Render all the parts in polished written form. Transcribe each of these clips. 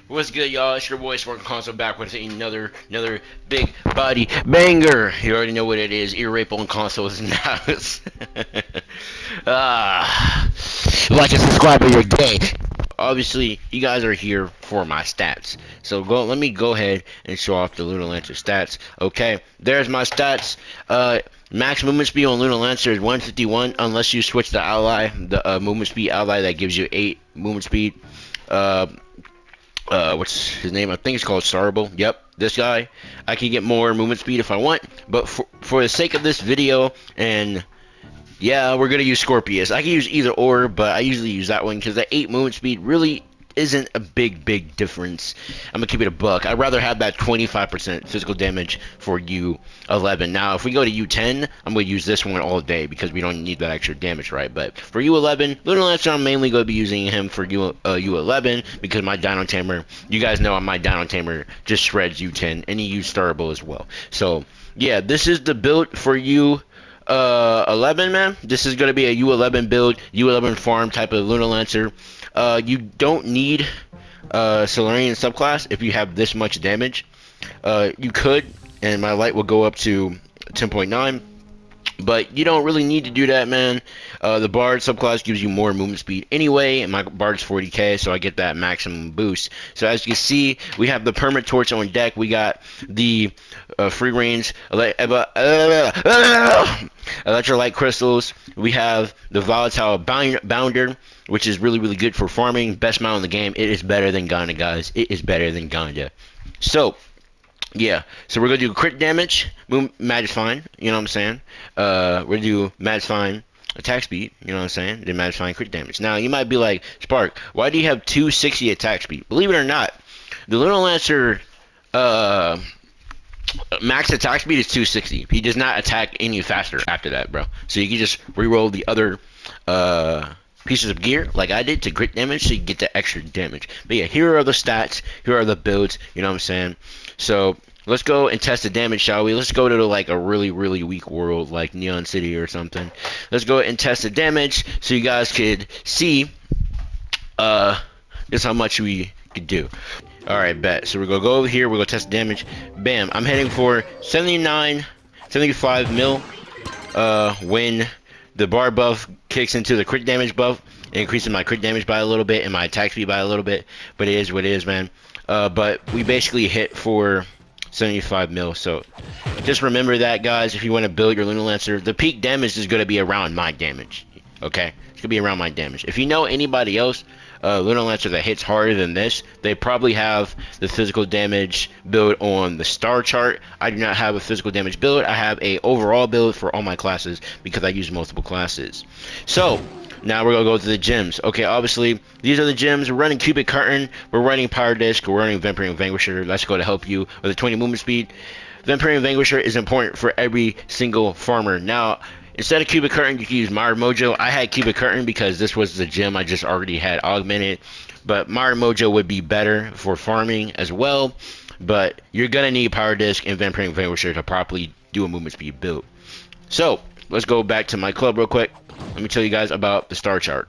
What's good, y'all? It's your boy Sparkle Console back with another big body banger. You already know what it is. Ear rape on consoles in the house. ah, like and subscribe or you're gay. Obviously, you guys are here for my stats. So let me go ahead and show off the Lunar Lancer stats. Okay, there's my stats. Max movement speed on Lunar Lancer is 151 unless you switch the ally, the movement speed ally that gives you 8 movement speed. Uh, what's his name? I think it's called Starable. Yep, this guy. I can get more movement speed if I want, but for the sake of this video, and yeah, we're gonna use Scorpius. I can use either or, but I usually use that one because the 8 movement speed really isn't a big difference. I'm gonna keep it a buck. I'd rather have that 25% physical damage for U11. Now, if we go to U10, I'm gonna use this one all day because we don't need that extra damage, right? But for U11, Lunar Lancer, I'm mainly gonna be using him for U11 because my Dino Tamer, you guys know my Dino Tamer just shreds U10, and he used Starable as well. So yeah, this is the build for U11, man. This is gonna be a U11 build, U11 farm type of Lunar Lancer. You don't need Solarian subclass if you have this much damage. You could, and my light will go up to 10.9, but you don't really need to do that, man. The Bard subclass gives you more movement speed anyway, and my Bard's 40k, so I get that maximum boost. So as you can see, we have the Permanent Torch on deck. We got the free range electrolyte crystals. We have the volatile bounder, which is really good for farming. Best mount in the game. It is better than Ganda, guys. It is better than Ganda. So yeah, so we're gonna do crit damage, magic fine, you know what I'm saying? We're gonna do magic fine attack speed, you know what I'm saying? Then magic fine crit damage. Now you might be like, Spark, why do you have 260 attack speed? Believe it or not, the Lunar Lancer max attack speed is 260. He does not attack any faster after that, bro. So you can just reroll the other pieces of gear like I did to crit damage so you get the extra damage. But yeah, here are the stats, here are the builds, you know what I'm saying? So let's go and test the damage, shall we? Let's go to like a really weak world like Neon City or something. Let's go and test the damage so you guys could see just how much we could do. Alright, bet. So we're gonna go over here, we're gonna test the damage. Bam, I'm heading for 75 mil when the bar buff kicks into the crit damage buff, increasing my crit damage by a little bit and my attack speed by a little bit, but it is what it is, man. But we basically hit for 75 mil, so just remember that, guys. If you want to build your Lunar Lancer, the peak damage is going to be around my damage, okay? It's going to be around my damage. If you know anybody else Lunar Lancer that hits harder than this, they probably have the physical damage build on the star chart. I do not have a physical damage build. I have a overall build for all my classes because I use multiple classes. So now we're gonna go to the gems. Okay, obviously these are the gems. We're running Cubic Curtain, we're running Power Disc, we're running Vampirian Vanquisher. Let's go to help you with a 20 movement speed. Vampirian Vanquisher is important for every single farmer. Now, instead of Cubic Curtain, you can use Mire Mojo. I had Cubic Curtain because this was the gem I just already had augmented. But Mire Mojo would be better for farming as well. But you're going to need Power Disc and Vampirian Vanquisher to properly do a movement speed build. So, let's go back to my club real quick. Let me tell you guys about the star chart.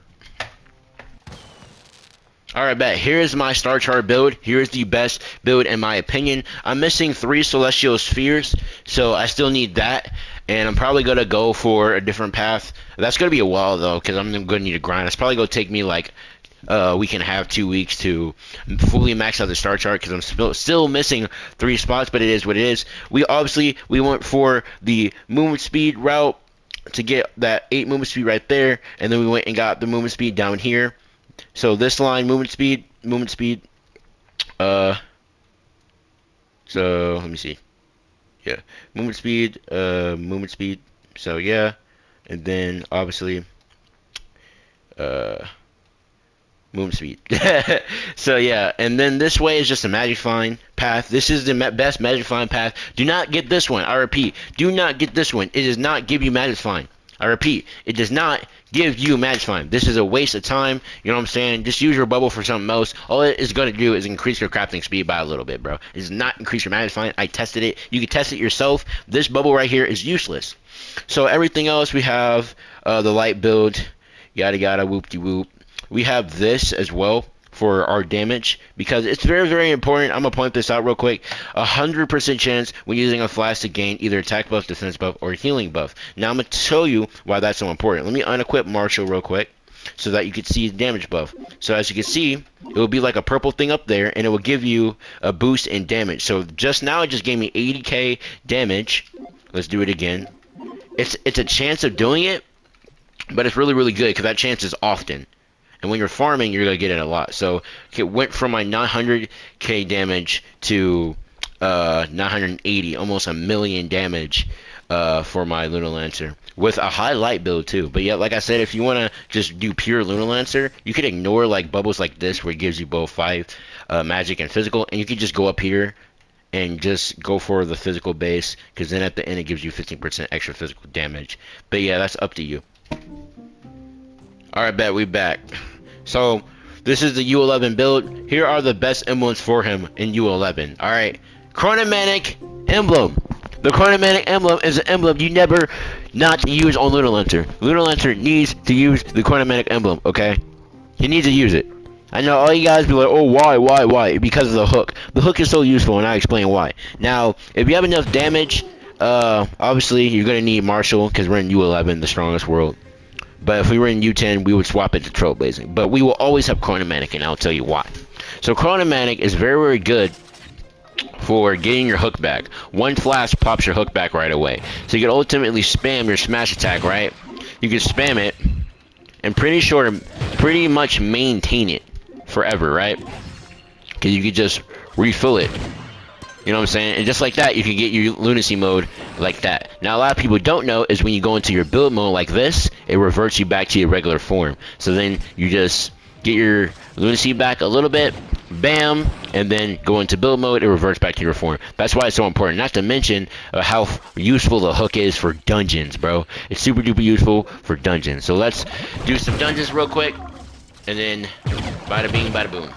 Alright, bet. Here's my star chart build. Here's the best build in my opinion. I'm missing 3 celestial spheres, so I still need that. And I'm probably going to go for a different path. That's going to be a while, though, because I'm going to need to grind. It's probably going to take me like a week and a half, 2 weeks to fully max out the star chart because I'm still missing 3 spots, but it is what it is. We went for the movement speed route to get that 8 movement speed right there, and then we went and got the movement speed down here. So this line, movement speed, so let me see. Yeah, movement speed, so yeah, and then obviously, movement speed. So yeah, and then this way is just a magic find path. This is the best magic find path. Do not get this one. I repeat, do not get this one. It does not give you magic find. I repeat, it does not give you magic find. This is a waste of time. You know what I'm saying? Just use your bubble for something else. All it is going to do is increase your crafting speed by a little bit, bro. It does not increase your magic find. I tested it. You can test it yourself. This bubble right here is useless. So everything else we have the light build, yada yada, whoop de whoop. We have this as well for our damage, because it's very, very important. I'm gonna point this out real quick. 100% chance when using a flask to gain either attack buff, defense buff, or healing buff. Now I'm gonna tell you why that's so important. Let me unequip Marshall real quick so that you can see the damage buff. So as you can see, it will be like a purple thing up there, and it will give you a boost in damage. So just now it just gave me 80k damage. Let's do it again. It's a chance of doing it, but it's really, really good because that chance is often. And when you're farming, you're gonna get it a lot. So it went from my 900k damage to 980, almost a million damage for my Lunar Lancer with a high light build too. But yeah, like I said, if you want to just do pure Lunar Lancer, you could ignore like bubbles like this where it gives you both 5 magic and physical, and you could just go up here and just go for the physical base, because then at the end it gives you 15% extra physical damage. But yeah, that's up to you. Alright, bet we back. So this is the U11 build. Here are the best emblems for him in U11. Alright, Chronomantic emblem. The Chronomantic emblem is an emblem you never not use on Lunar Lancer. Lunar Lancer needs to use the Chronomantic emblem, okay? He needs to use it. I know all you guys be like, oh, why? Because of the hook. The hook is so useful, and I explain why. Now, if you have enough damage, obviously you're gonna need Marshall, because we're in U11, the strongest world. But if we were in U10, we would swap it to Trove Blazing. But we will always have Chronomantic, and I'll tell you why. So Chronomantic is very, very good for getting your hook back. One flash pops your hook back right away. So you can ultimately spam your smash attack, right? You can spam it, and pretty much maintain it forever, right? Because you could just refill it. You know what I'm saying? And just like that, you can get your lunacy mode like that. Now, a lot of people don't know is when you go into your build mode like this, it reverts you back to your regular form. So then you just get your lunacy back a little bit, bam, and then go into build mode, it reverts back to your form. That's why it's so important. Not to mention how useful the hook is for dungeons, bro. It's super duper useful for dungeons. So let's do some dungeons real quick, and then bada bing, bada boom.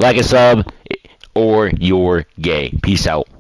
Like a sub, or you're gay. Peace out.